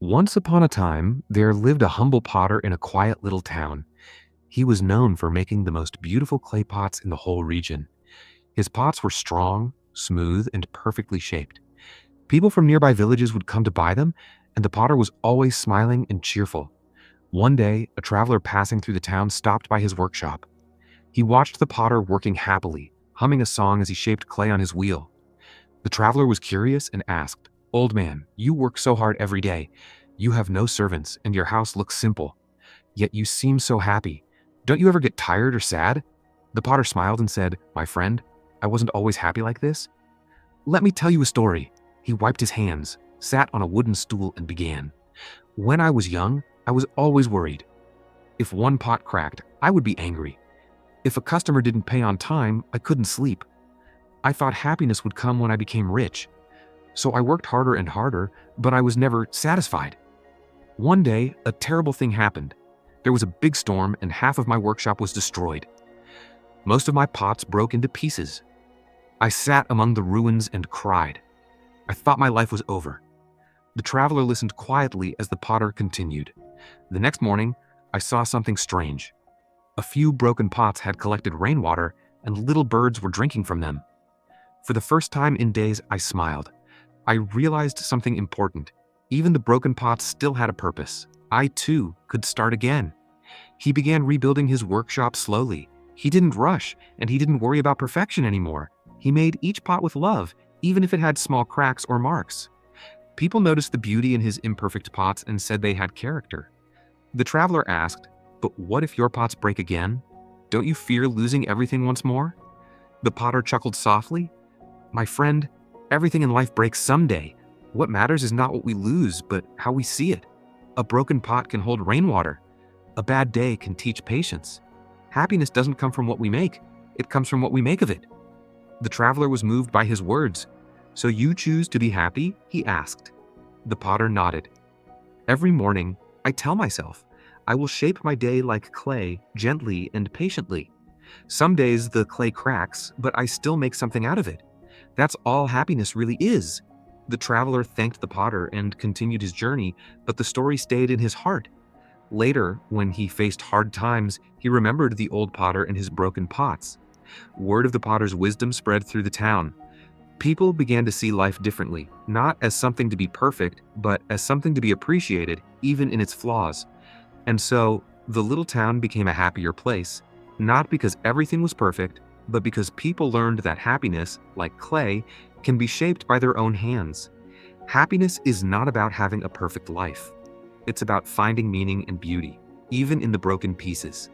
Once upon a time, there lived a humble potter in a quiet little town. He was known for making the most beautiful clay pots in the whole region. His pots were strong, smooth, and perfectly shaped. People from nearby villages would come to buy them, and the potter was always smiling and cheerful. One day, a traveler passing through the town stopped by his workshop. He watched the potter working happily, humming a song as he shaped clay on his wheel. The traveler was curious and asked, "Old man, you work so hard every day. You have no servants, and your house looks simple. Yet you seem so happy. Don't you ever get tired or sad?" The potter smiled and said, "My friend, I wasn't always happy like this. Let me tell you a story." He wiped his hands, sat on a wooden stool, and began. "When I was young, I was always worried. If one pot cracked, I would be angry. If a customer didn't pay on time, I couldn't sleep. I thought happiness would come when I became rich. So I worked harder and harder, but I was never satisfied. One day, a terrible thing happened. There was a big storm and half of my workshop was destroyed. Most of my pots broke into pieces. I sat among the ruins and cried. I thought my life was over." The traveler listened quietly as the potter continued. "The next morning, I saw something strange. A few broken pots had collected rainwater and little birds were drinking from them. For the first time in days, I smiled. I realized something important. Even the broken pots still had a purpose. I too could start again." He began rebuilding his workshop slowly. He didn't rush, and he didn't worry about perfection anymore. He made each pot with love, even if it had small cracks or marks. People noticed the beauty in his imperfect pots and said they had character. The traveler asked, "But what if your pots break again? Don't you fear losing everything once more?" The potter chuckled softly. "My friend, everything in life breaks someday. What matters is not what we lose, but how we see it. A broken pot can hold rainwater. A bad day can teach patience. Happiness doesn't come from what we make. It comes from what we make of it." The traveler was moved by his words. "So you choose to be happy?" he asked. The potter nodded. "Every morning, I tell myself, I will shape my day like clay, gently and patiently. Some days the clay cracks, but I still make something out of it. That's all happiness really is." The traveler thanked the potter and continued his journey, but the story stayed in his heart. Later, when he faced hard times, he remembered the old potter and his broken pots. Word of the potter's wisdom spread through the town. People began to see life differently, not as something to be perfect, but as something to be appreciated, even in its flaws. And so, the little town became a happier place, not because everything was perfect, but because people learned that happiness, like clay, can be shaped by their own hands. Happiness is not about having a perfect life. It's about finding meaning and beauty, even in the broken pieces.